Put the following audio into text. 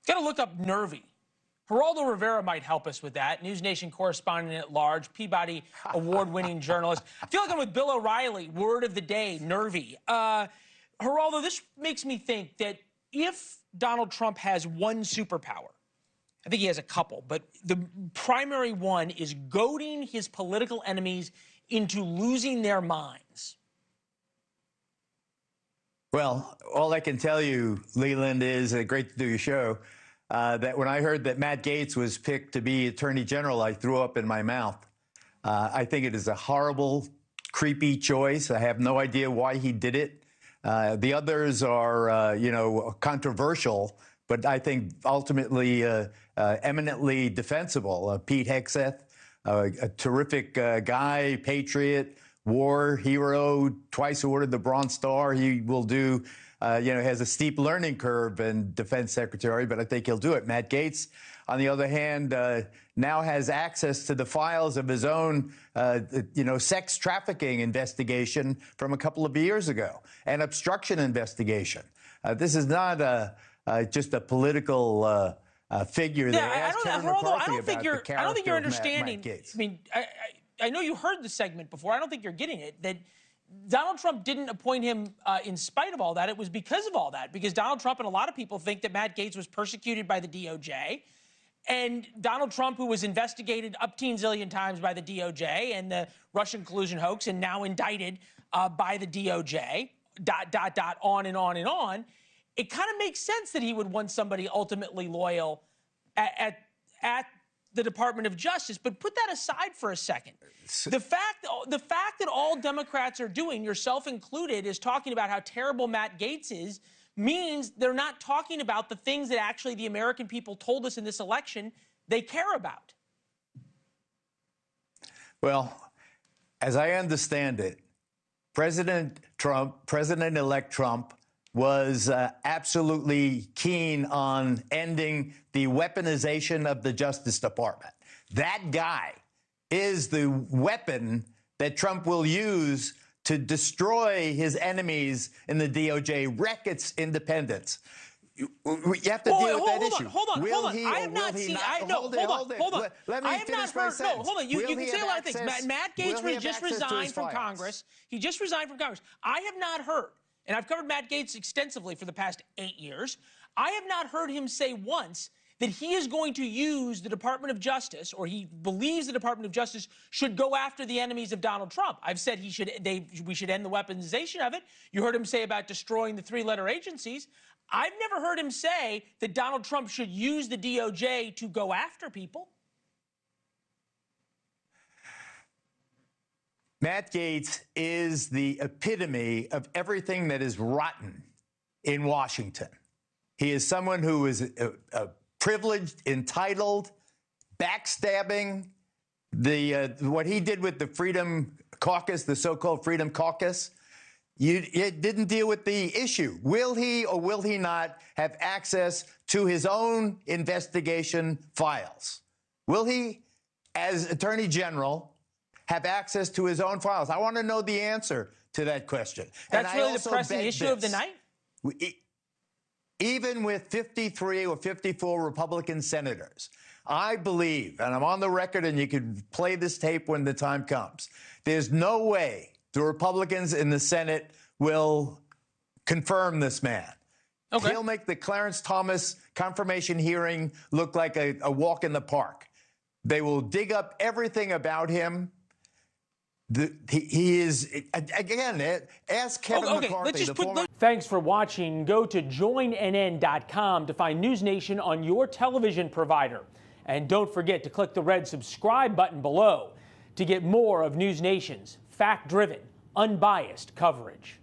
Got to look up nervy. Geraldo Rivera might help us with that. NewsNation correspondent at large, Peabody award-winning journalist. I feel like I'm with Bill O'Reilly. Word of the day, nervy. Geraldo, this makes me think that if Donald Trump has one superpower, I think he has a couple, but the primary one is goading his political enemies into losing their minds. Well, all I can tell you, Leland, is great to do your show. That when I heard that Matt Gaetz was picked to be Attorney General, I threw up in my mouth. I think it is a horrible, creepy choice. I have no idea why he did it. The others are, controversial, but I think ultimately eminently defensible. Pete Hegseth, a terrific guy, patriot, war hero, twice awarded the Bronze Star. He will do, has a steep learning curve in defense secretary, but I think he'll do it. Matt Gaetz, on the other hand, now has access to the files of his own, sex trafficking investigation from a couple of years ago, an obstruction investigation. This is not just a political figure. Yeah, I don't think you're understanding. I mean, I know you heard the segment before. I don't think you're getting it, that Donald Trump didn't appoint him in spite of all that. It was because of all that, because Donald Trump and a lot of people think that Matt Gaetz was persecuted by the DOJ. And Donald Trump, who was investigated upteen zillion times by the DOJ and the Russian collusion hoax and now indicted by the DOJ, ... on and on and on, it kind of makes sense that he would want somebody ultimately loyal at the Department of Justice. But put that aside for a second. The fact that all Democrats are doing, yourself included, is talking about how terrible Matt Gaetz is, means they're not talking about the things that actually the American people told us in this election they care about. Well, as I understand it, President-elect Trump was absolutely keen on ending the weaponization of the Justice Department. That guy is the weapon that Trump will use to destroy his enemies in the DOJ, wreck its independence. You have to deal with that issue. Hold on. I have not seen. Hold on. Let me finish my sentence. Hold on. You can say a lot of things. Matt Gaetz just resigned from Congress. He just resigned from Congress. I have not heard, and I've covered Matt Gaetz extensively for the past 8 years, I have not heard him say once that he is going to use the Department of Justice, or he believes the Department of Justice should go after the enemies of Donald Trump. I've said we should end the weaponization of it. You heard him say about destroying the three-letter agencies. I've never heard him say that Donald Trump should use the DOJ to go after people. Matt Gaetz is the epitome of everything that is rotten in Washington. He is someone who is privileged, entitled, backstabbing. What he did with the Freedom Caucus, the so-called Freedom Caucus, it didn't deal with the issue. Will he or will he not have access to his own investigation files? Will he, as Attorney General, have access to his own files? I want to know the answer to that question. That's really the pressing issue of the night? Even with 53 or 54 Republican senators, I believe, and I'm on the record and you can play this tape when the time comes, there's no way the Republicans in the Senate will confirm this man. Okay. He'll make the Clarence Thomas confirmation hearing look like a walk in the park. They will dig up everything about him. He is, again, ask Kevin McCarthy. Thanks for watching. Go to joinnn.com to find NewsNation on your television provider. And don't forget to click the red subscribe button below to get more of NewsNation's fact-driven, unbiased coverage.